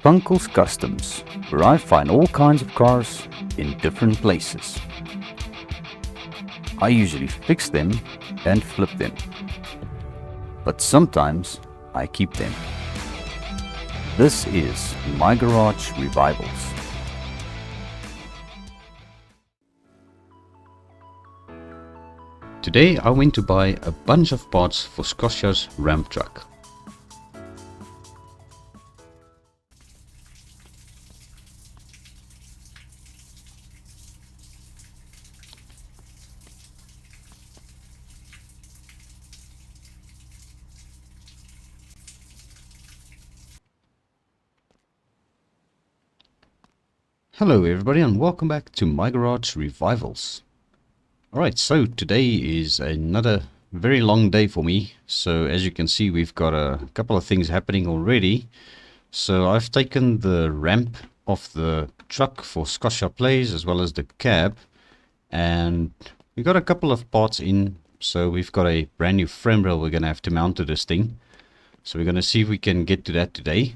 FUNCLE's Customs, where I find all kinds of cars in different places. I usually fix them and flip them, but sometimes I keep them. This is My Garage Revivals. Today I went to buy a bunch of parts for Scotia's ramp truck. Hello everybody and welcome back to My Garage Revivals. Alright, so today is another very long day for me. So as you can see, we've got a couple of things happening already. So I've taken the ramp off the truck for Scotia Plays as well as the cab. And we got a couple of parts in. So we've got a brand new frame rail we're going to have to mount to this thing. So we're going to see if we can get to that today.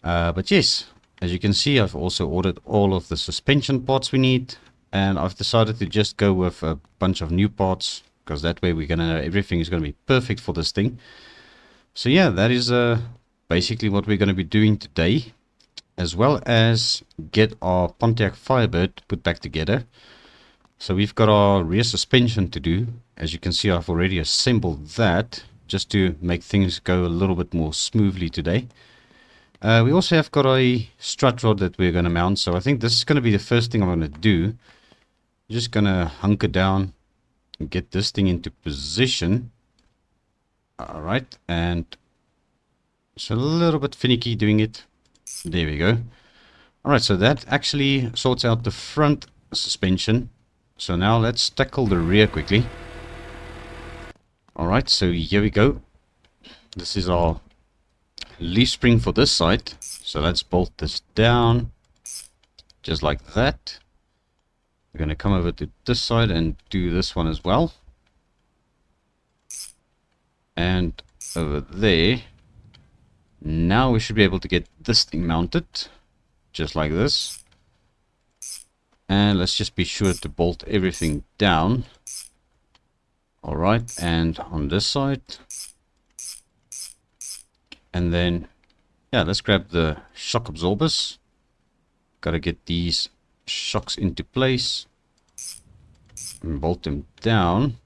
But yes, as you can see, I've also ordered all of the suspension parts we need. And I've decided to just go with a bunch of new parts, because that way we're gonna know everything is gonna be perfect for this thing. So yeah, that is basically what we're gonna be doing today, as well as get our Pontiac Firebird put back together. So we've got our rear suspension to do. As you can see, I've already assembled that just to make things go a little bit more smoothly today. We also have got a strut rod that we're going to mount, so I think this is going to be the first thing I'm going to do. Just going to hunker down and get this thing into position. Alright, and it's a little bit finicky doing it. There we go. Alright, so that actually sorts out the front suspension. So now let's tackle the rear quickly. Alright, so here we go. This is our leaf spring for this side. So let's bolt this down just like that. We're going to come over to this side and do this one as well. And over there. Now we should be able to get this thing mounted just like this. And let's just be sure to bolt everything down. Alright, and on this side. And then, yeah, let's grab the shock absorbers. Gotta get these shocks into place and bolt them down.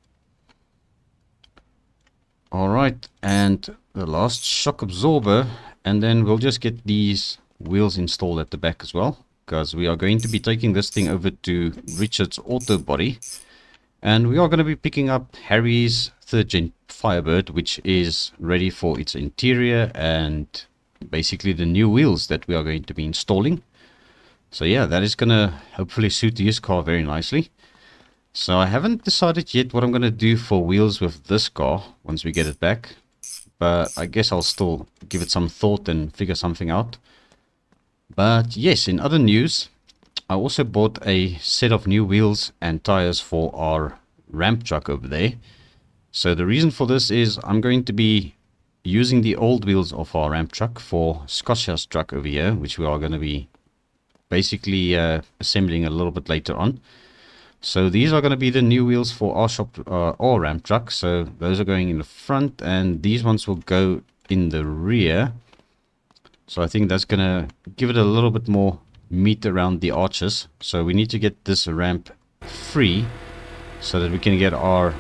Alright, and the last shock absorber, and then we'll just get these wheels installed at the back as well, because we are going to be taking this thing over to Richard's auto body, and we are going to be picking up Harry's 3rd Gen Firebird, which is ready for its interior and basically the new wheels that we are going to be installing. So yeah, that is going to hopefully suit his car very nicely. So I haven't decided yet what I'm going to do for wheels with this car once we get it back, but I guess I'll still give it some thought and figure something out. But yes, in other news, I also bought a set of new wheels and tires for our ramp truck over there. So the reason for this is I'm going to be using the old wheels of our ramp truck for Scotia's truck over here, which we are going to be basically assembling a little bit later on. So these are going to be the new wheels for our shop, our ramp truck. So those are going in the front and these ones will go in the rear. So I think that's going to give it a little bit more meat around the arches. So we need to get this ramp free so that we can get our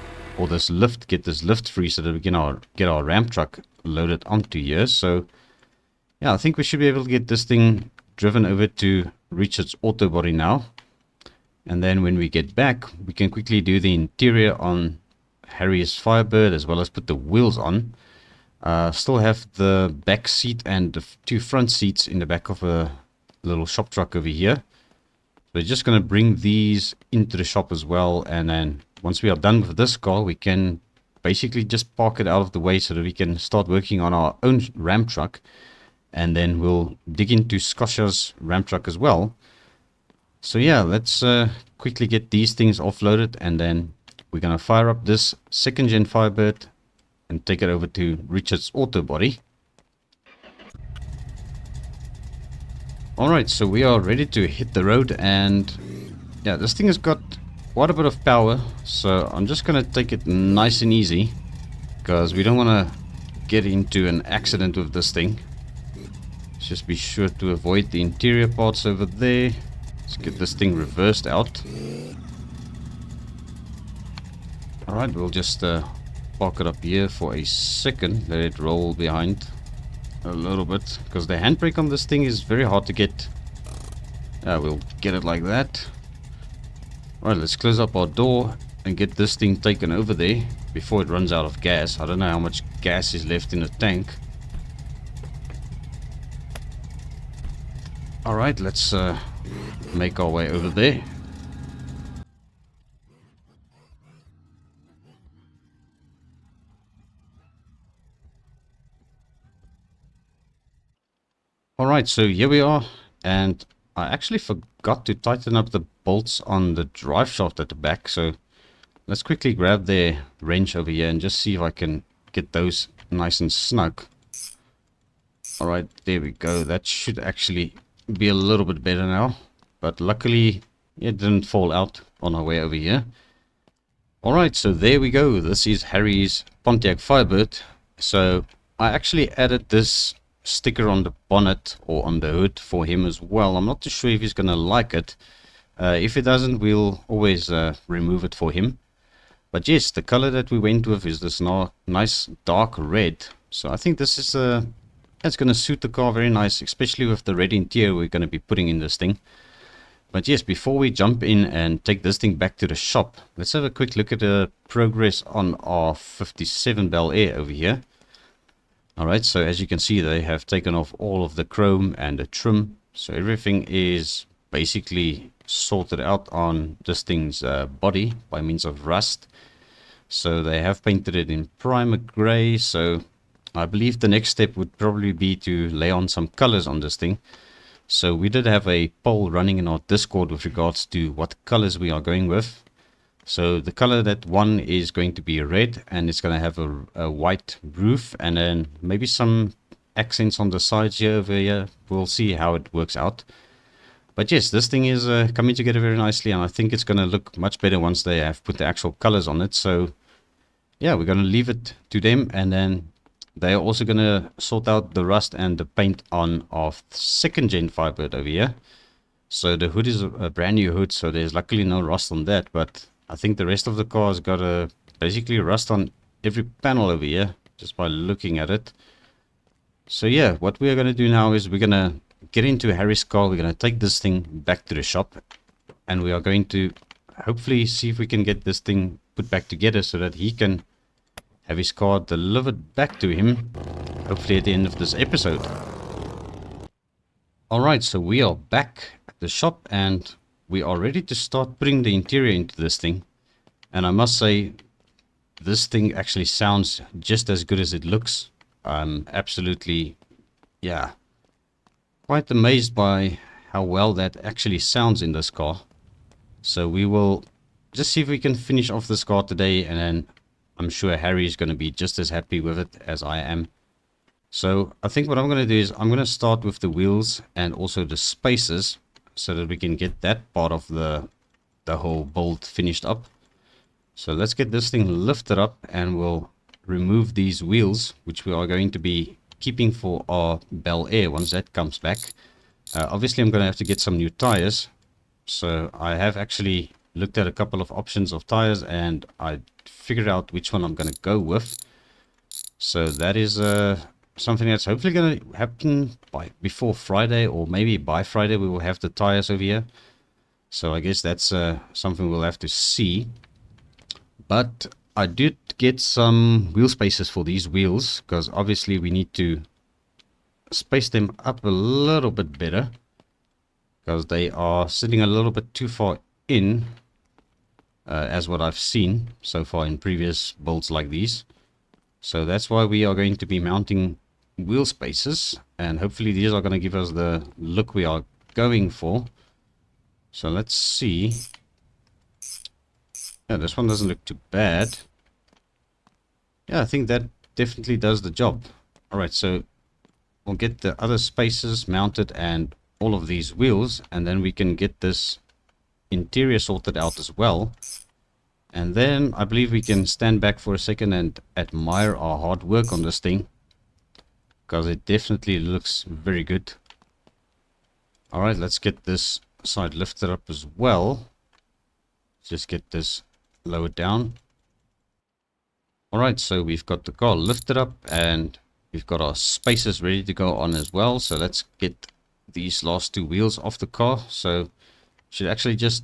get this lift free so that we can get our ramp truck loaded onto here. So yeah, I think we should be able to get this thing driven over to Richard's auto body now. And then when we get back, we can quickly do the interior on Harry's Firebird as well as put the wheels on. Still have the back seat and the 2 front seats in the back of a little shop truck over here. We're just going to bring these into the shop as well, and then once we are done with this car, we can basically just park it out of the way so that we can start working on our own ramp truck, and then we'll dig into Scotia's ramp truck as well. So yeah, let's quickly get these things offloaded, and then we're going to fire up this 2nd Gen Firebird and take it over to Richard's auto body. Alright, so we are ready to hit the road, and yeah, this thing has got quite a bit of power, so I'm just gonna take it nice and easy because we don't want to get into an accident with this thing. Let's just be sure to avoid the interior parts over there. Let's get this thing reversed out. Alright, we'll just park it up here for a second, let it roll behind a little bit, because the handbrake on this thing is very hard to get. We'll get it like that. Alright, let's close up our door and get this thing taken over there before it runs out of gas. I don't know how much gas is left in the tank. Alright, let's make our way over there. Alright, so here we are, and I actually forgot to tighten up the bolts on the drive shaft at the back, so let's quickly grab the wrench over here and just see if I can get those nice and snug. Alright, there we go. That should actually be a little bit better now, but luckily it didn't fall out on our way over here. Alright, so there we go. This is Harry's Pontiac Firebird. So I actually added this sticker on the bonnet or on the hood for him as well. I'm not too sure if he's gonna like it. If he doesn't, we'll always remove it for him. But yes, the color that we went with is this nice dark red. So I think this is it's gonna suit the car very nice, especially with the red interior we're gonna be putting in this thing. But yes, before we jump in and take this thing back to the shop, let's have a quick look at the progress on our 57 Belair over here. Alright, so as you can see, they have taken off all of the chrome and the trim. So everything is basically sorted out on this thing's body by means of rust. So they have painted it in primer gray. So I believe the next step would probably be to lay on some colors on this thing. So we did have a poll running in our Discord with regards to what colors we are going with. So the color that won is going to be red, and it's going to have a white roof and then maybe some accents on the sides here over here. We'll see how it works out. But yes, this thing is coming together very nicely, and I think it's going to look much better once they have put the actual colors on it. So yeah, we're going to leave it to them, and then they are also going to sort out the rust and the paint on our second Gen Firebird over here. So the hood is a brand new hood, so there's luckily no rust on that, but I think the rest of the car has got basically rust on every panel over here, just by looking at it. So yeah, what we are going to do now is we're going to get into Harry's car. We're going to take this thing back to the shop, and we are going to hopefully see if we can get this thing put back together so that he can have his car delivered back to him, hopefully at the end of this episode. Alright, so we are back at the shop, and we are ready to start putting the interior into this thing. And I must say, this thing actually sounds just as good as it looks. I'm absolutely, yeah, quite amazed by how well that actually sounds in this car. So we will just see if we can finish off this car today, and then I'm sure Harry is going to be just as happy with it as I am. So I think what I'm going to do is I'm going to start with the wheels and also the spacers, so that we can get that part of the whole build finished up. So let's get this thing lifted up, and we'll remove these wheels, which we are going to be keeping for our Belair once that comes back. Obviously I'm going to have to get some new tires. So I have actually looked at a couple of options of tires, and I figured out which one I'm going to go with. So that is something that's hopefully going to happen before Friday, or maybe by Friday we will have the tires over here. So I guess that's something we'll have to see. But I did get some wheel spacers for these wheels, because obviously we need to space them up a little bit better, because they are sitting a little bit too far in, as what I've seen so far in previous builds like these. So that's why we are going to be mounting wheel spacers, and hopefully these are going to give us the look we are going for. So let's see. Yeah, this one doesn't look too bad. Yeah, I think that definitely does the job. Alright, so we'll get the other spacers mounted, and all of these wheels, and then we can get this interior sorted out as well. And then I believe we can stand back for a second and admire our hard work on this thing, because it definitely looks very good. Alright, let's get this side lifted up as well. Just get this lowered down. Alright, so we've got the car lifted up and we've got our spacers ready to go on as well. So let's get these last two wheels off the car. So should actually just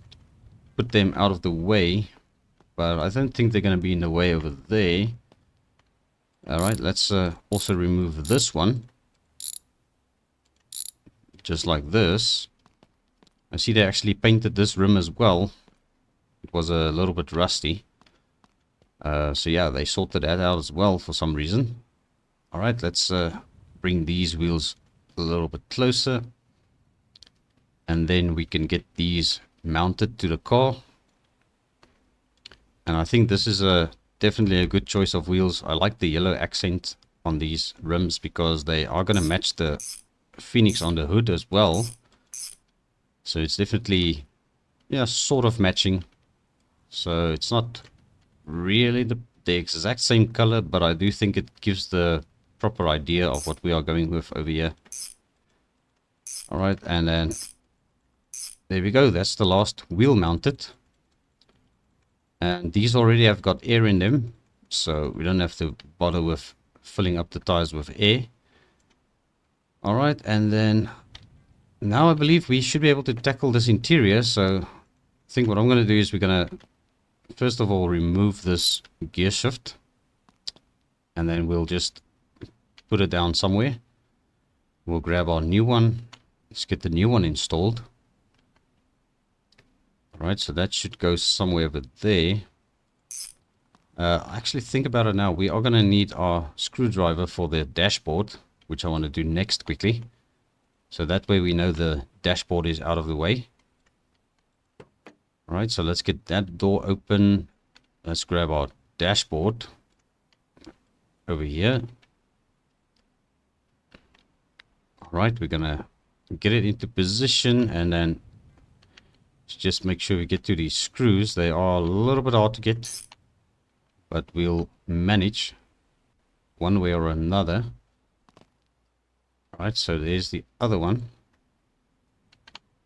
put them out of the way, but I don't think they're going to be in the way over there. Alright, let's also remove this one. Just like this. I see they actually painted this rim as well. It was a little bit rusty. So yeah, they sorted that out as well for some reason. Alright, let's bring these wheels a little bit closer. And then we can get these mounted to the car. And I think this is definitely a good choice of wheels. I like the yellow accent on these rims because they are going to match the Phoenix on the hood as well. So it's definitely, yeah, sort of matching. So it's not really the exact same color, but I do think it gives the proper idea of what we are going with over here. Alright, and then there we go. That's the last wheel mounted. And these already have got air in them, so we don't have to bother with filling up the tires with air. Alright, and then now I believe we should be able to tackle this interior. So I think what I'm going to do is we're going to first of all remove this gear shift, and then we'll just put it down somewhere. We'll grab our new one. Let's get the new one installed. Alright, so that should go somewhere over there. Actually, think about it now. We are going to need our screwdriver for the dashboard, which I want to do next quickly. So that way we know the dashboard is out of the way. Alright, so let's get that door open. Let's grab our dashboard over here. Alright, we're going to get it into position, and then just make sure we get to these screws. They are a little bit hard to get, but we'll manage one way or another. Alright, so there's the other one.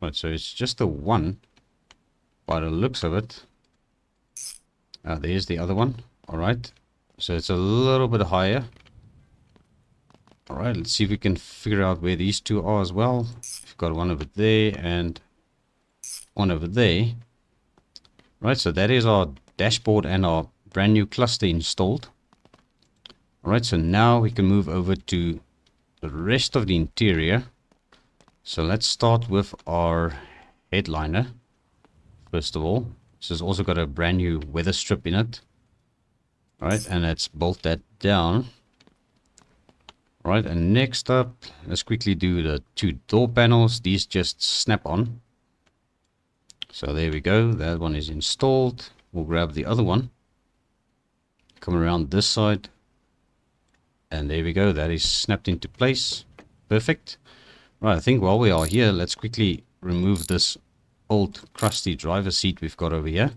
Right, so it's just a one by the looks of it. There's the other one. Alright, so it's a little bit higher. Alright, let's see if we can figure out where these two are as well. We've got one over there and one over there. Right, so that is our dashboard and our brand new cluster installed. Alright, so now we can move over to the rest of the interior. So let's start with our headliner. First of all, this has also got a brand new weather strip in it. Alright, and let's bolt that down. Alright, and next up, let's quickly do the two door panels. These just snap on. So there we go, that one is installed. We'll grab the other one, come around this side, and there we go, that is snapped into place. Perfect. Right, I think while we are here, let's quickly remove this old crusty driver seat we've got over here.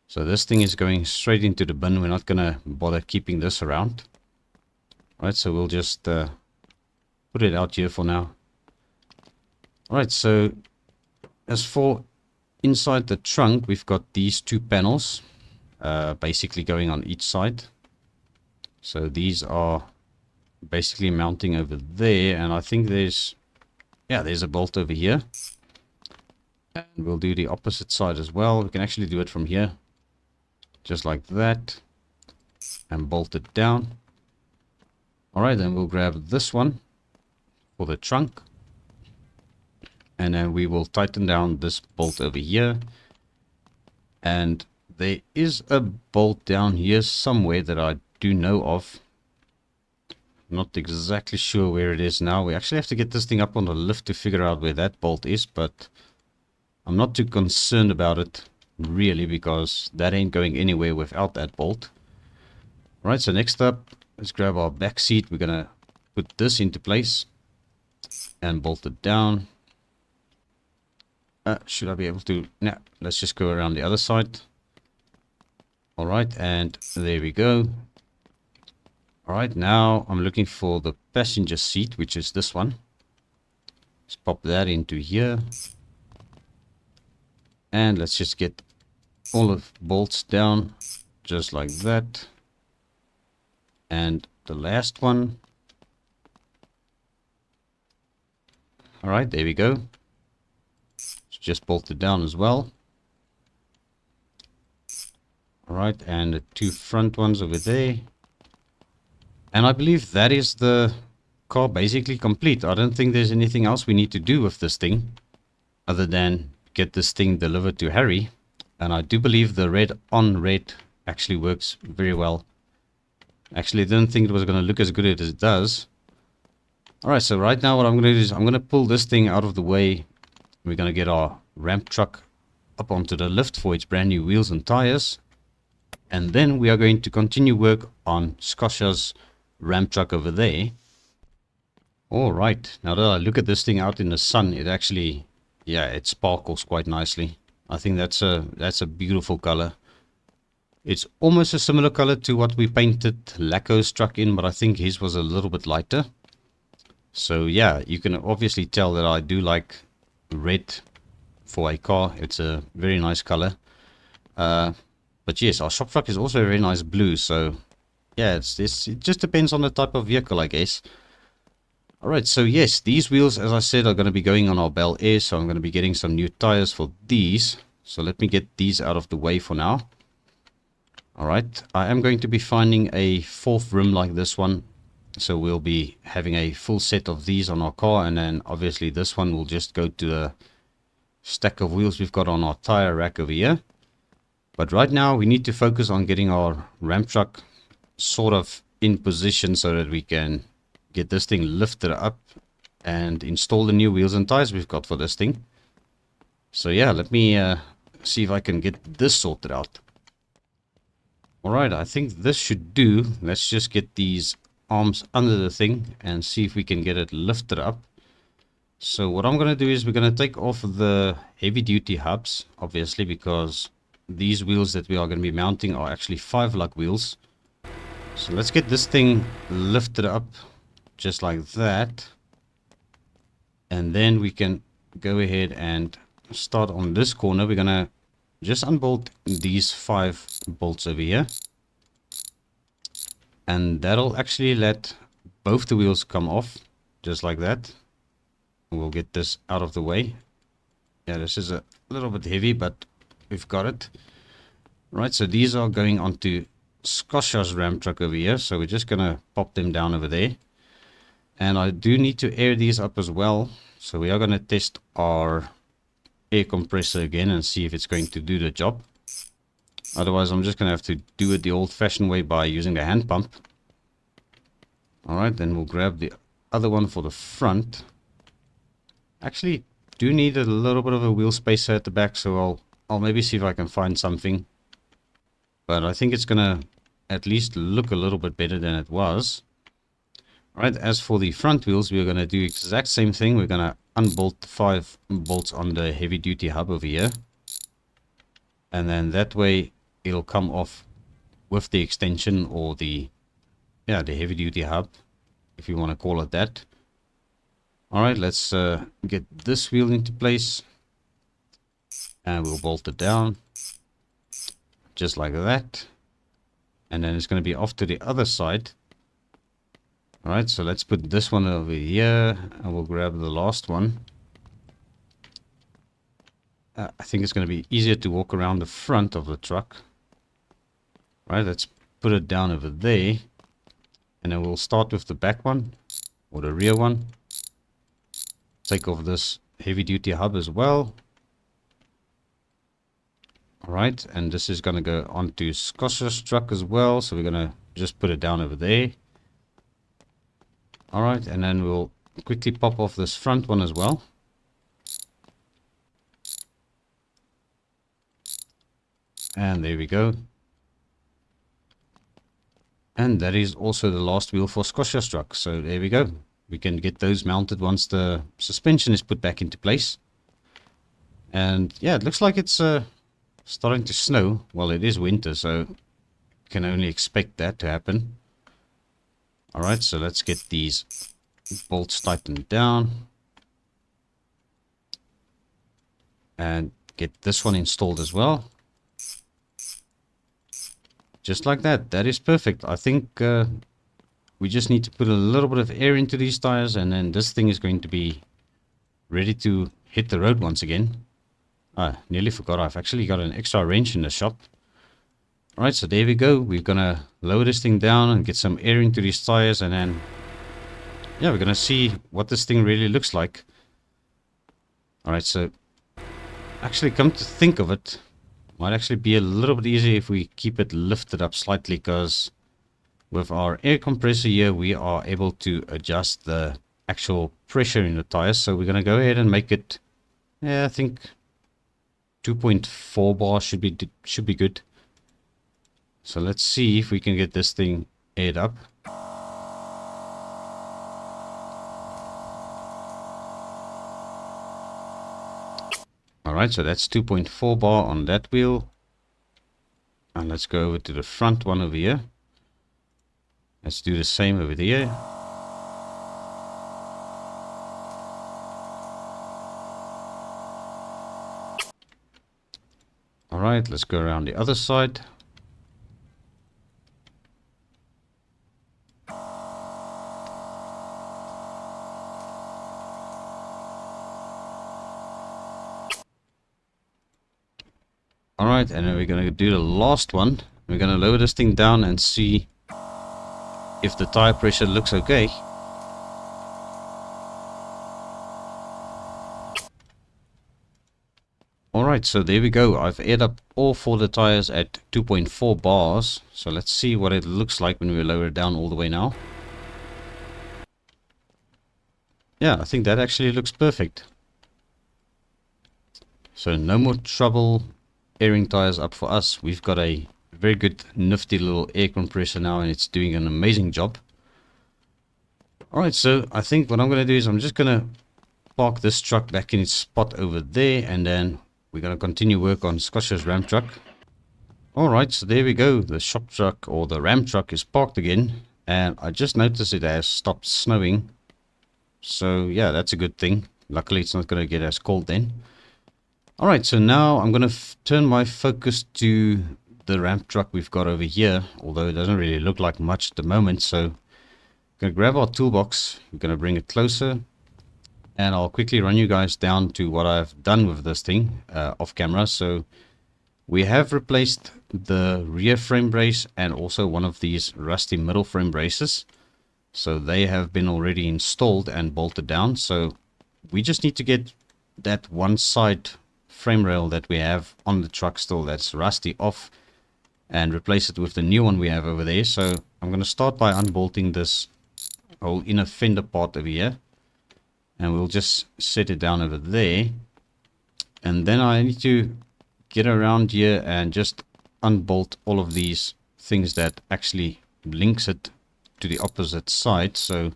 So this thing is going straight into the bin. We're not going to bother keeping this around. Right, so we'll just put it out here for now. Alright, so as for inside the trunk, we've got these two panels basically going on each side. So these are basically mounting over there, and I think there's a bolt over here. And we'll do the opposite side as well. We can actually do it from here, just like that, and bolt it down. Alright, then we'll grab this one for the trunk. And then we will tighten down this bolt over here. And there is a bolt down here somewhere that I do know of. Not exactly sure where it is now. We actually have to get this thing up on the lift to figure out where that bolt is. But I'm not too concerned about it, really, because that ain't going anywhere without that bolt. Alright, so next up, let's grab our back seat. We're going to put this into place and bolt it down. Should I be able to? No, let's just go around the other side. Alright, and there we go. Alright, now I'm looking for the passenger seat, which is this one. Let's pop that into here. And let's just get all of the bolts down, just like that. And the last one. Alright, there we go. Let's just bolt it down as well. Alright, and the two front ones over there. And I believe that is the car basically complete. I don't think there's anything else we need to do with this thing other than get this thing delivered to Harry. And I do believe the red on red actually works very well. Actually, I didn't think it was going to look as good as it does. Alright, so right now what I'm going to do is I'm going to pull this thing out of the way. We're going to get our ramp truck up onto the lift for its brand new wheels and tires. And then we are going to continue work on Scotia's ramp truck over there. Alright, now that I look at this thing out in the sun, it actually, yeah, it sparkles quite nicely. I think that's a beautiful color. It's almost a similar color to what we painted Lacko's truck in, but I think his was a little bit lighter. So yeah, you can obviously tell that I do like red for a car. It's a very nice color. But yes, our shop truck is also a very nice blue. So yeah, it just depends on the type of vehicle, I guess. Alright, so yes, these wheels, as I said, are going to be going on our Belair. So I'm going to be getting some new tires for these. So let me get these out of the way for now. Alright, I am going to be finding a fourth rim like this one. So we'll be having a full set of these on our car. And then obviously this one will just go to the stack of wheels we've got on our tire rack over here. But right now we need to focus on getting our ramp truck sort of in position so that we can get this thing lifted up and install the new wheels and tires we've got for this thing. So yeah, let me see if I can get this sorted out. Alright, I think this should do. Let's just get these arms under the thing and see if we can get it lifted up. So what I'm going to do is we're going to take off the heavy duty hubs, obviously, because these wheels that we are going to be mounting are actually 5-lug wheels. So let's get this thing lifted up just like that. And then we can go ahead and start on this corner. We're going to just unbolt these 5 bolts over here. And that'll actually let both the wheels come off just like that. We'll get this out of the way. Yeah, this is a little bit heavy, but we've got it. Right, so these are going onto Scotia's ramp truck over here. So we're just going to pop them down over there. And I do need to air these up as well. So we are going to test our air compressor again and see if it's going to do the job. Otherwise, I'm just going to have to do it the old-fashioned way by using the hand pump. Alright, then we'll grab the other one for the front. Actually, do need a little bit of a wheel spacer at the back, so I'll maybe see if I can find something. But I think it's going to at least look a little bit better than it was. Alright, as for the front wheels, we're going to do exact same thing. We're going to unbolt the 5 bolts on the heavy duty hub over here. And then that way it'll come off with the extension or the heavy duty hub, if you want to call it that. Alright, let's get this wheel into place. And we'll bolt it down. Just like that. And then it's going to be off to the other side. Alright, so let's put this one over here. And we'll grab the last one. I think it's going to be easier to walk around the front of the truck. Right, let's put it down over there. And then we'll start with the back one. Or the rear one. Take off this heavy duty hub as well. Alright, and this is going to go onto Scotia's truck as well. So we're going to just put it down over there. Alright, and then we'll quickly pop off this front one as well. And there we go. And that is also the last wheel for Scotia's truck. So there we go. We can get those mounted once the suspension is put back into place. And yeah, it looks like it's starting to snow. Well, it is winter, so can only expect that to happen. Alright, so let's get these bolts tightened down. And get this one installed as well. Just like that. That is perfect. I think we just need to put a little bit of air into these tires, and then this thing is going to be ready to hit the road once again. Ah, nearly forgot. I've actually got an extra wrench in the shop. Alright, so there we go. We're gonna lower this thing down and get some air into these tires, and then yeah, we're gonna see what this thing really looks like. Alright, so actually, come to think of it, might actually be a little bit easier if we keep it lifted up slightly, because with our air compressor here, we are able to adjust the actual pressure in the tires. So we're going to go ahead and make it, yeah, I think 2.4 bar should be good. So let's see if we can get this thing aired up. Alright, so that's 2.4 bar on that wheel. And let's go over to the front one over here. Let's do the same over there. Alright, let's go around the other side. Alright, and then we're going to do the last one. We're going to lower this thing down and see if the tire pressure looks okay. Alright, so there we go. I've aired up all 4 of the tires at 2.4 bars. So let's see what it looks like when we lower it down all the way now. Yeah, I think that actually looks perfect. So no more trouble airing tires up for us. We've got a very good nifty little air compressor now, and it's doing an amazing job. Alright, so I think what I'm going to do is I'm just going to park this truck back in its spot over there, and then we're going to continue work on Scotia's ram truck. Alright, so there we go. The shop truck, or the ram truck, is parked again, and I just noticed it has stopped snowing. So yeah, that's a good thing. Luckily it's not going to get as cold then. Alright, so now I'm going to turn my focus to the ramp truck we've got over here, although it doesn't really look like much at the moment. So I'm going to grab our toolbox, we're going to bring it closer, and I'll quickly run you guys down to what I've done with this thing off camera. So we have replaced the rear frame brace and also one of these rusty middle frame braces. So they have been already installed and bolted down. So we just need to get that one side frame rail that we have on the truck still that's rusty off and replace it with the new one we have over there. So I'm going to start by unbolting this whole inner fender part over here, and we'll just set it down over there. And then I need to get around here and just unbolt all of these things that actually links it to the opposite side. So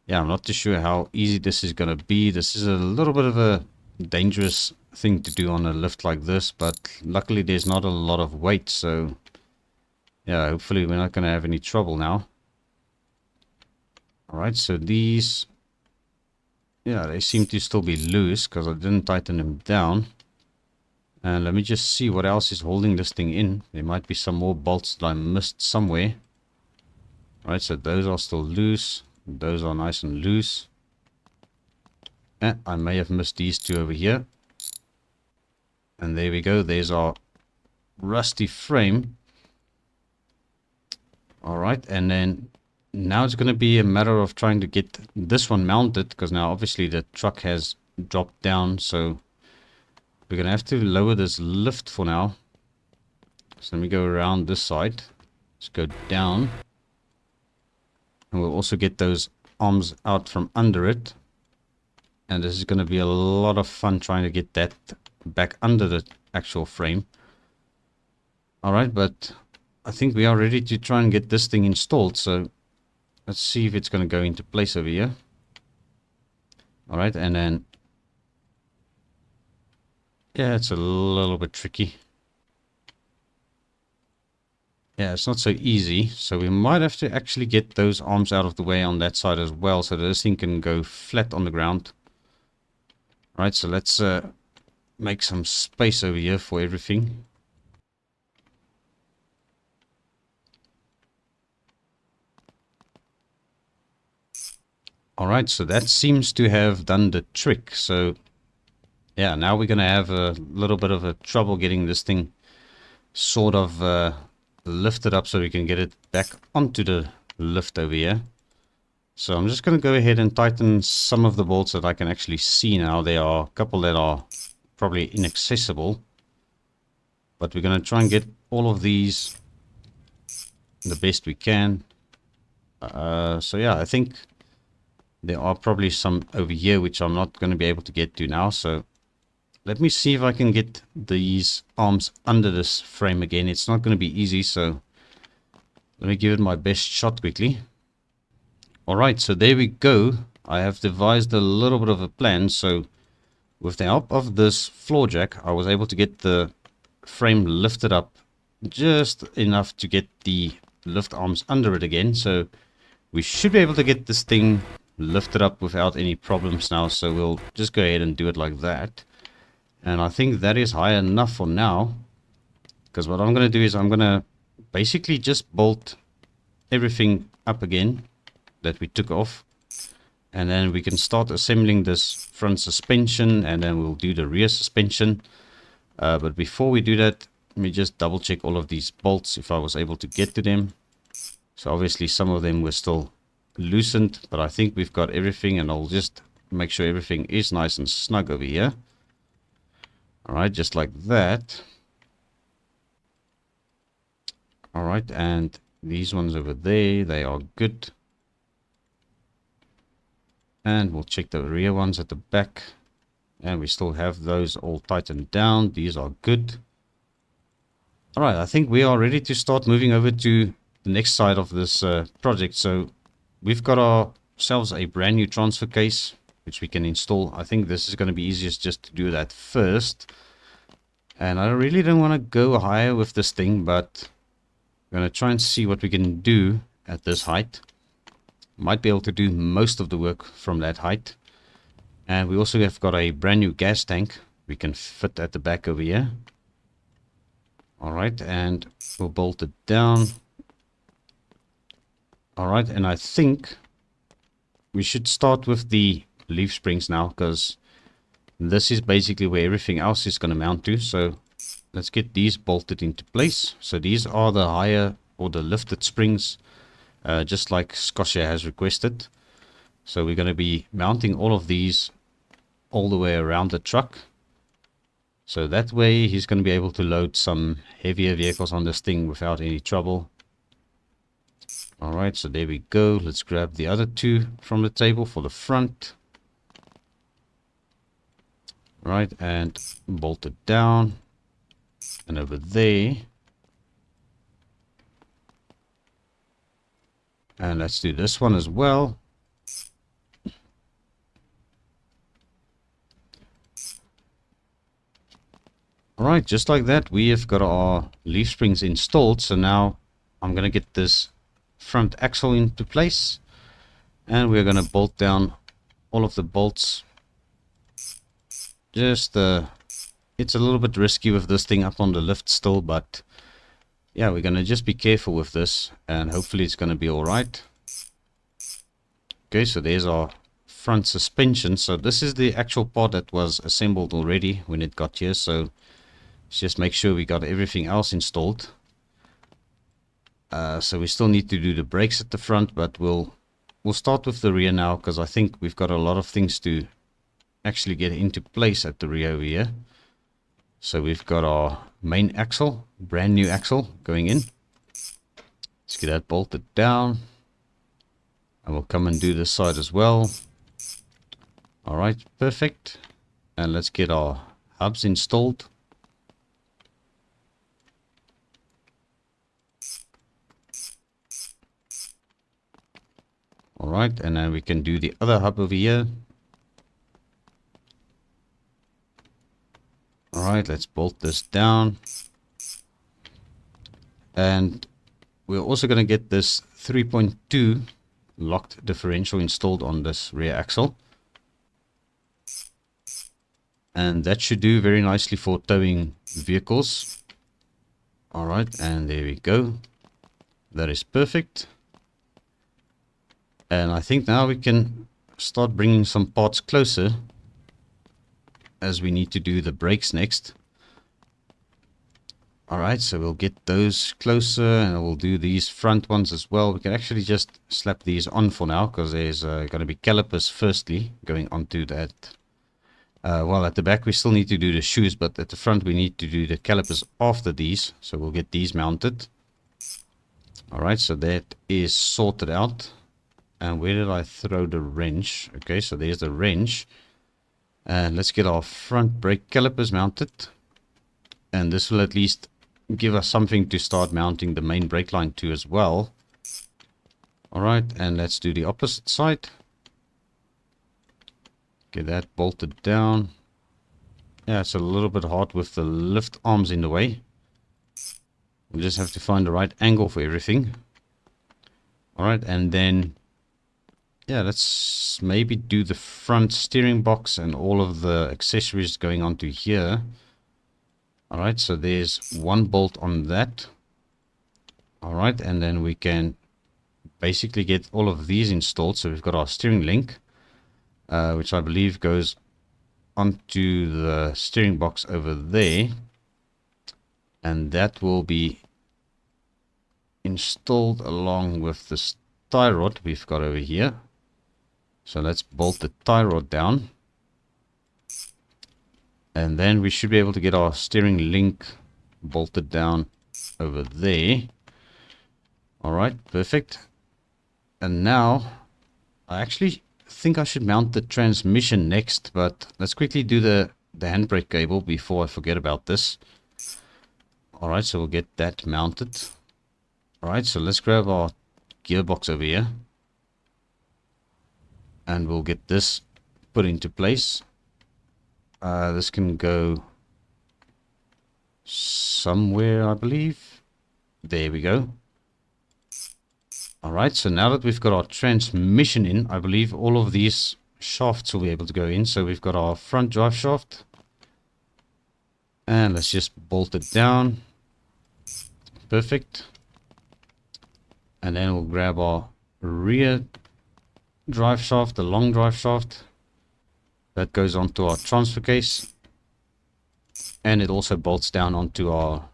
yeah, I'm not too sure how easy this is going to be. This is a little bit of a dangerous thing to do on a lift like this, but luckily there's not a lot of weight, so yeah, hopefully we're not going to have any trouble now. Alright, so these, yeah, they seem to still be loose because I didn't tighten them down. And let me just see what else is holding this thing in. There might be some more bolts that I missed somewhere. Alright, so those are still loose. Those are nice and loose. And I may have missed these two over here. And there we go. There's our rusty frame. Alright, and then now it's going to be a matter of trying to get this one mounted, because now obviously the truck has dropped down. So we're going to have to lower this lift for now. So let me go around this side. Let's go down. And we'll also get those arms out from under it. And this is going to be a lot of fun trying to get that back under the actual frame. Alright, but I think we are ready to try and get this thing installed. So let's see if it's going to go into place over here. Alright, and then Yeah, it's a little bit tricky. Yeah, it's not so easy. So we might have to actually get those arms out of the way on that side as well, so that this thing can go flat on the ground. Right, so let's make some space over here for everything. Alright, so that seems to have done the trick. So yeah, now we're going to have a little bit of a trouble getting this thing sort of lifted up so we can get it back onto the lift over here. So I'm just going to go ahead and tighten some of the bolts that I can actually see now. There are a couple that are probably inaccessible, but we're going to try and get all of these the best we can. So yeah, I think there are probably some over here which I'm not going to be able to get to now. So let me see if I can get these arms under this frame again. It's not going to be easy, so let me give it my best shot quickly. Alright, so there we go. I have devised a little bit of a plan. So with the help of this floor jack, I was able to get the frame lifted up just enough to get the lift arms under it again. So we should be able to get this thing lifted up without any problems now. So we'll just go ahead and do it like that. And I think that is high enough for now. Because what I'm going to do is I'm going to basically just bolt everything up again that we took off. And then we can start assembling this front suspension. And then we'll do the rear suspension. But before we do that, let me just double check all of these bolts if I was able to get to them. So obviously some of them were still loosened. But I think we've got everything. And I'll just make sure everything is nice and snug over here. Alright, just like that. Alright, and these ones over there, they are good. And we'll check the rear ones at the back. And we still have those all tightened down. These are good. Alright, I think we are ready to start moving over to the next side of this project. So we've got ourselves a brand new transfer case, which we can install. I think this is going to be easiest just to do that first. And I really don't want to go higher with this thing, but I'm going to try and see what we can do at this height. Might be able to do most of the work from that height. And we also have got a brand new gas tank we can fit at the back over here. Alright, and we'll bolt it down. Alright, and I think we should start with the leaf springs now, because this is basically where everything else is going to mount to. So let's get these bolted into place. So these are the higher or the lifted springs, just like Scotia has requested. So we're going to be mounting all of these all the way around the truck. So that way he's going to be able to load some heavier vehicles on this thing without any trouble. Alright, so there we go. Let's grab the other two from the table for the front. Right, and bolt it down. And over there. And let's do this one as well. Alright, just like that, we have got our leaf springs installed. So now I'm going to get this front axle into place. And we're going to bolt down all of the bolts. Just, it's a little bit risky with this thing up on the lift still, but yeah, we're going to just be careful with this, and hopefully it's going to be alright. Okay, so there's our front suspension. So this is the actual part that was assembled already when it got here. So let's just make sure we got everything else installed. So we still need to do the brakes at the front, but we'll start with the rear now, because I think we've got a lot of things to actually get into place at the rear over here. So we've got our main axle, brand new axle going in. Let's get that bolted down. And we'll come and do this side as well. Alright, perfect. And let's get our hubs installed. Alright, and then we can do the other hub over here. Alright, let's bolt this down. And we're also going to get this 3.2 locked differential installed on this rear axle. And that should do very nicely for towing vehicles. Alright, and there we go. That is perfect. And I think now we can start bringing some parts closer, as we need to do the brakes next. Alright, so we'll get those closer, and we'll do these front ones as well. We can actually just slap these on for now, because there's going to be calipers firstly going onto that. Well, at the back we still need to do the shoes, but at the front we need to do the calipers after these. So we'll get these mounted. Alright, so that is sorted out. And where did I throw the wrench? Okay, so there's the wrench. And let's get our front brake calipers mounted. And this will at least give us something to start mounting the main brake line to as well. Alright, and let's do the opposite side. Get that bolted down. Yeah, it's a little bit hard with the lift arms in the way. We just have to find the right angle for everything. Alright, and then yeah, let's maybe do the front steering box and all of the accessories going onto here. Alright, so there's one bolt on that. Alright, and then we can basically get all of these installed. So we've got our steering link, which I believe goes onto the steering box over there. And that will be installed along with the tie rod we've got over here. So let's bolt the tie rod down. And then we should be able to get our steering link bolted down over there. Alright, perfect. And now I actually think I should mount the transmission next, but let's quickly do the handbrake cable before I forget about this. Alright, so we'll get that mounted. Alright, so let's grab our gearbox over here. And we'll get this put into place. This can go somewhere, I believe. There we go. Alright, so now that we've got our transmission in, I believe all of these shafts will be able to go in. So we've got our front drive shaft. And let's just bolt it down. Perfect. And then we'll grab our rear drive shaft, the long drive shaft. That goes onto our transfer case. And it also bolts down onto our...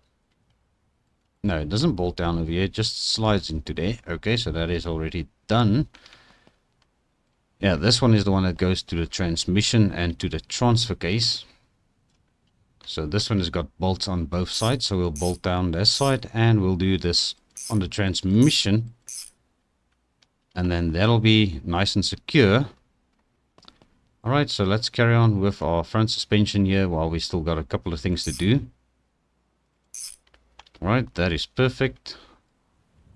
No, it doesn't bolt down over here. It just slides into there. Okay, so that is already done. Yeah, this one is the one that goes to the transmission and to the transfer case. So this one has got bolts on both sides. So we'll bolt down this side and we'll do this on the transmission. And then that'll be nice and secure. Alright, so let's carry on with our front suspension here while we still got a couple of things to do. Alright, that is perfect.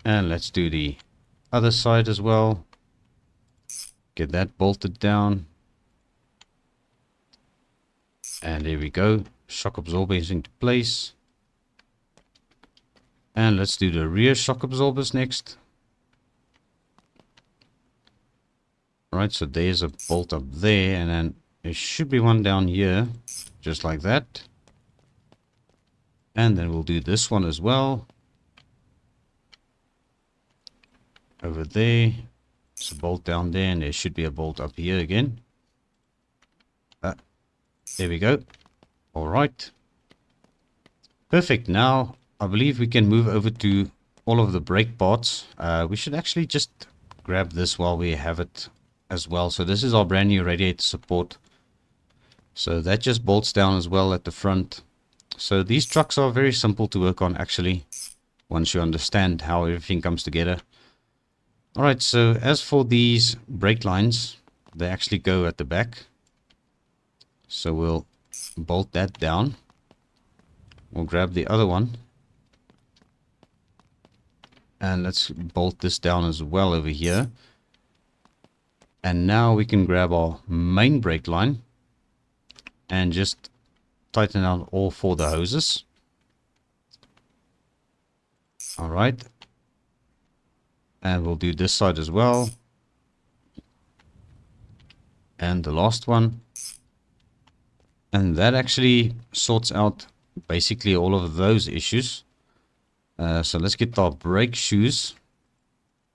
And let's do the other side as well. Get that bolted down. And there we go. Shock absorber is into place. And let's do the rear shock absorbers next. Right, so there's a bolt up there, and then there should be one down here, just like that. And then we'll do this one as well. Over there, there's a bolt down there, and there should be a bolt up here again. There we go. All right. Perfect. Now, I believe we can move over to all of the brake parts. We should actually just grab this while we have it as well. So this is our brand new radiator support. So that just bolts down as well at the front. So these trucks are very simple to work on actually, once you understand how everything comes together. Alright, so as for these brake lines, they actually go at the back. So we'll bolt that down. We'll grab the other one. And let's bolt this down as well over here. And now we can grab our main brake line and just tighten out all 4 of the hoses. Alright. And we'll do this side as well. And the last one. And that actually sorts out basically all of those issues. So let's get our brake shoes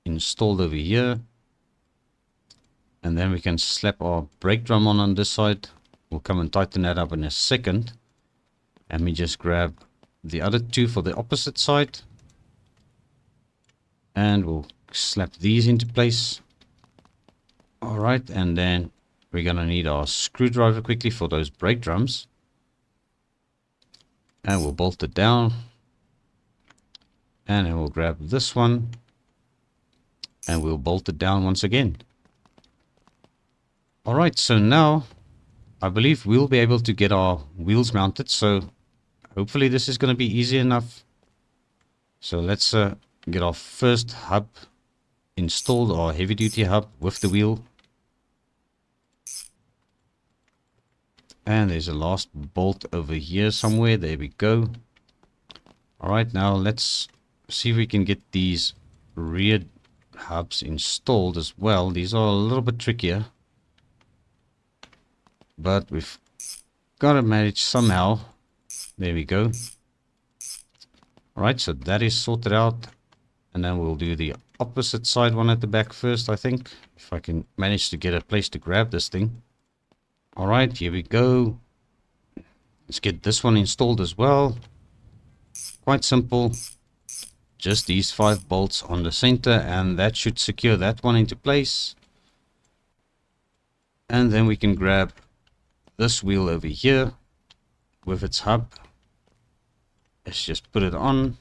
installed over here. And then we can slap our brake drum on this side. We'll come and tighten that up in a second. Let me just grab the other 2 for the opposite side. And we'll slap these into place. Alright, and then we're going to need our screwdriver quickly for those brake drums. And we'll bolt it down. And then we'll grab this one. And we'll bolt it down once again. Alright, so now I believe we'll be able to get our wheels mounted. So hopefully this is going to be easy enough. So let's get our first hub installed, our heavy duty hub with the wheel. And there's a last bolt over here somewhere. There we go. Alright, now let's see if we can get these rear hubs installed as well. These are a little bit trickier, but we've got to manage somehow. There we go. Alright, so that is sorted out. And then we'll do the opposite side one at the back first, I think. If I can manage to get a place to grab this thing. Alright, here we go. Let's get this one installed as well. Quite simple. Just these 5 bolts on the center, and that should secure that one into place. And then we can grab this wheel over here with its hub. Let's just put it on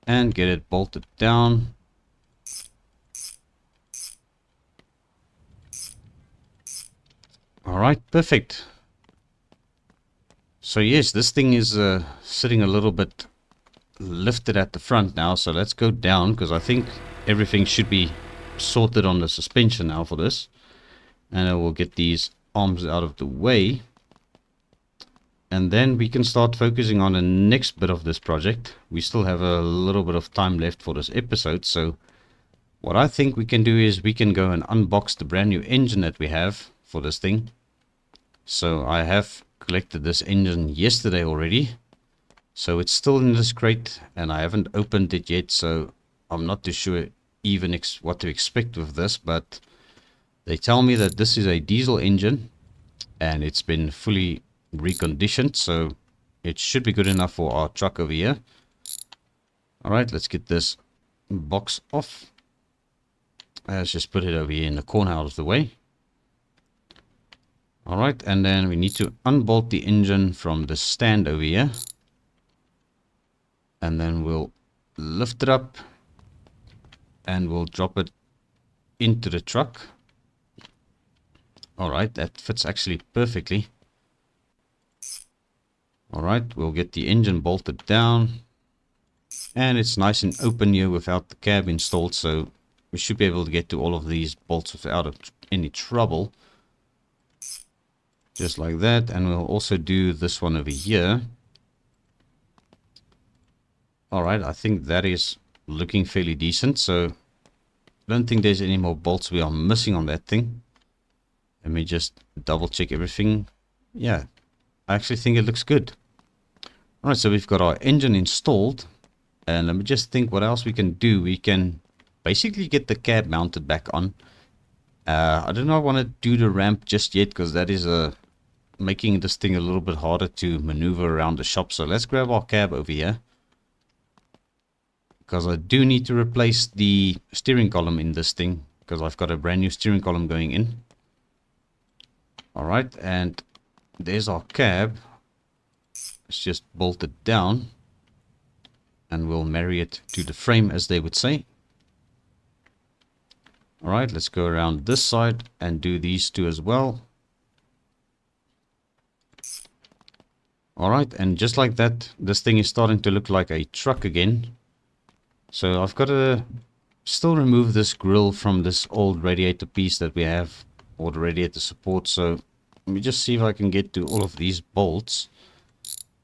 and get it bolted down. Alright, perfect. So yes, this thing is sitting a little bit lifted at the front now, so let's go down, because I think everything should be sorted on the suspension now for this. And I will get these arms out of the way, and then we can start focusing on the next bit of this project. We still have a little bit of time left for this episode, so what I think we can do is we can go and unbox the brand new engine that we have for this thing. So I have collected this engine yesterday already, so it's still in this crate and I haven't opened it yet, so I'm not too sure even what to expect with this, but they tell me that this is a diesel engine and it's been fully reconditioned, so it should be good enough for our truck over here. Alright, let's get this box off. Let's just put it over here in the corner out of the way. Alright, and then we need to unbolt the engine from the stand over here. And then we'll lift it up and we'll drop it into the truck. Alright, that fits actually perfectly. Alright, we'll get the engine bolted down. And it's nice and open here without the cab installed, so we should be able to get to all of these bolts without any trouble. Just like that, and we'll also do this one over here. Alright, I think that is looking fairly decent, so I don't think there's any more bolts we are missing on that thing. Let me just double check everything. Yeah, I actually think it looks good. Alright, so we've got our engine installed, and let me just think what else we can do. We can basically get the cab mounted back on. I don't know if I want to do the ramp just yet, because that is making this thing a little bit harder to maneuver around the shop. So let's grab our cab over here, because I do need to replace the steering column in this thing, because I've got a brand new steering column going in. Alright, and there's our cab. Let's just bolt it down and we'll marry it to the frame, as they would say. Alright, let's go around this side and do these two as well. Alright, and just like that, this thing is starting to look like a truck again. So I've got to still remove this grill from this old radiator piece that we have, or the radiator support. So let me just see if I can get to all of these bolts.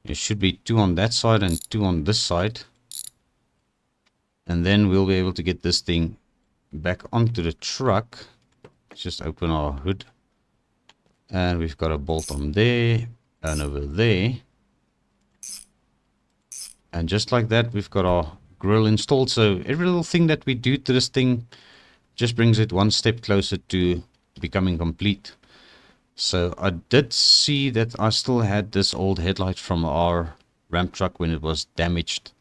There should be 2 on that side and 2 on this side. And then we'll be able to get this thing back onto the truck. Let's just open our hood. And we've got a bolt on there and over there. And just like that, we've got our grill installed. So every little thing that we do to this thing just brings it one step closer to becoming complete. So I did see that I still had this old headlight from our ramp truck when it was damaged.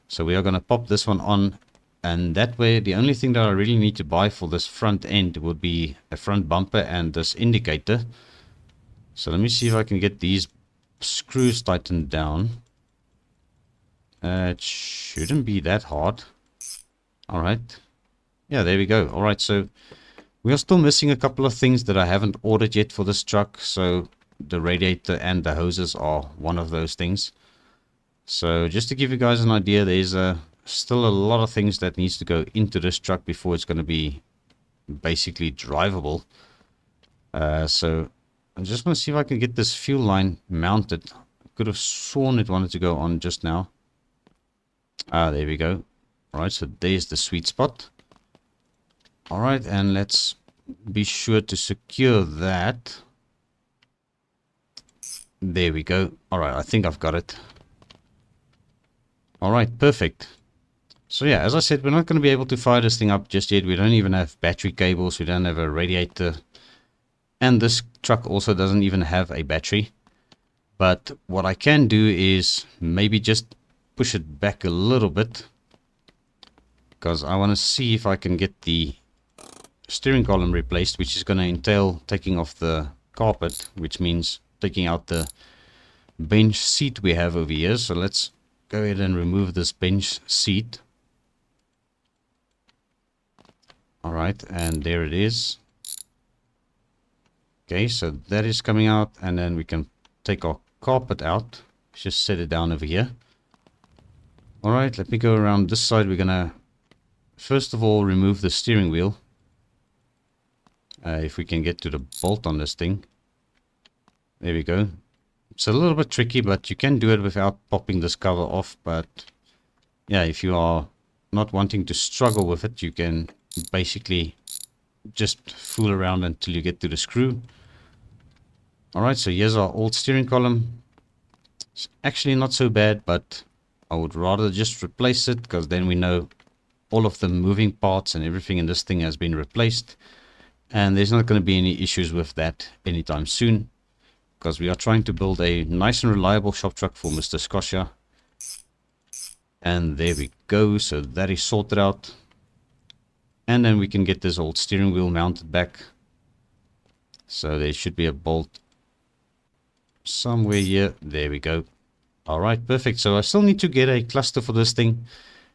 So we are going to pop this one on, and that way the only thing that I really need to buy for this front end would be a front bumper and this indicator. So let me see if I can get these screws tightened down. It shouldn't be that hard. Alright. Yeah, there we go. Alright, so we are still missing a couple of things that I haven't ordered yet for this truck. So the radiator and the hoses are one of those things. So just to give you guys an idea, there's still a lot of things that needs to go into this truck before it's going to be basically drivable. So I'm just going to see if I can get this fuel line mounted. I could have sworn it wanted to go on just now. There we go. Alright, so there's the sweet spot. Alright, and let's be sure to secure that. There we go. Alright, I think I've got it. Alright, perfect. So yeah, as I said, we're not going to be able to fire this thing up just yet. We don't even have battery cables. We don't have a radiator. And this truck also doesn't even have a battery. But what I can do is maybe just push it back a little bit. Because I want to see if I can get the steering column replaced, which is going to entail taking off the carpet, which means taking out the bench seat we have over here. So let's go ahead and remove this bench seat. Alright, and there it is. Okay, so that is coming out, and then we can take our carpet out. Just set it down over here. Alright, let me go around this side. We're gonna first of all remove the steering wheel. If we can get to the bolt on this thing. There we go. It's a little bit tricky, but you can do it without popping this cover off. But yeah, if you are not wanting to struggle with it, you can basically just fool around until you get to the screw. Alright, so here's our old steering column. It's actually not so bad, but I would rather just replace it, because then we know all of the moving parts and everything in this thing has been replaced. And there's not going to be any issues with that anytime soon, because we are trying to build a nice and reliable shop truck for Mr. Scotia. And there we go. So that is sorted out. And then we can get this old steering wheel mounted back. So there should be a bolt somewhere here. There we go. Alright, perfect. So I still need to get a cluster for this thing.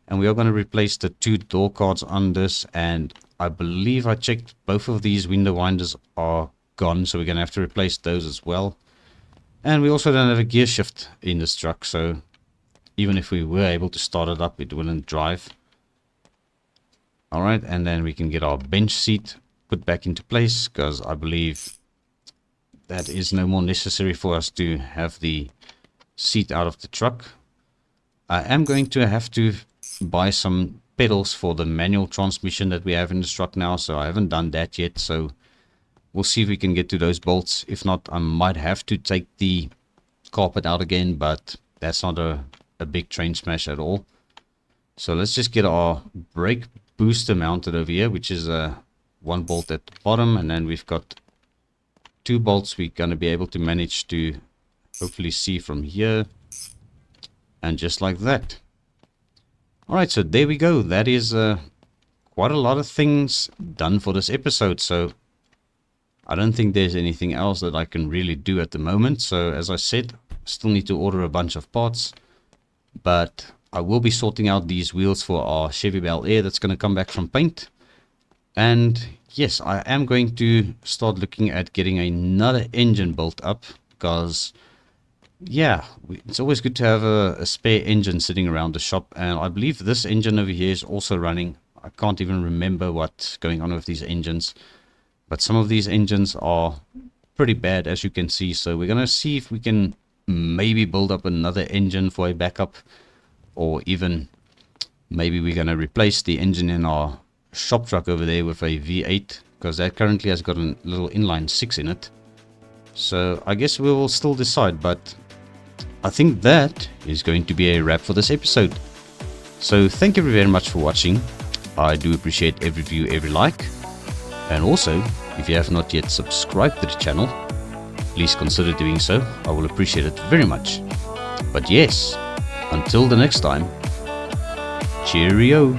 And we are going to replace the 2 door cards on this. And I believe I checked both of these window winders are gone. So we're going to have to replace those as well. And we also don't have a gear shift in this truck. So even if we were able to start it up, it wouldn't drive. Alright, and then we can get our bench seat put back into place, because I believe that is no more necessary for us to have the seat out of the truck. I am going to have to buy some pedals for the manual transmission that we have in this truck now, so I haven't done that yet. So we'll see if we can get to those bolts. If not, I might have to take the carpet out again, but that's not a big train smash at all. So let's just get our brake booster mounted over here, which is one bolt at the bottom, and then we've got 2 bolts we're going to be able to manage to hopefully see from here, and just like that. Alright, so there we go. That is quite a lot of things done for this episode. So I don't think there's anything else that I can really do at the moment. So as I said, still need to order a bunch of parts, but I will be sorting out these wheels for our Chevy Belair that's going to come back from paint. And yes, I am going to start looking at getting another engine built up, because yeah, it's always good to have a spare engine sitting around the shop. And I believe this engine over here is also running. I can't even remember what's going on with these engines, but some of these engines are pretty bad, as you can see. So we're gonna see if we can maybe build up another engine for a backup, or even maybe we're gonna replace the engine in our shop truck over there with a V8, because that currently has got a little inline 6 in it. So I guess we will still decide, but I think that is going to be a wrap for this episode. So thank you very much for watching. I do appreciate every view, every like, and also if you have not yet subscribed to the channel, please consider doing so. I will appreciate it very much. But yes, until the next time, cheerio.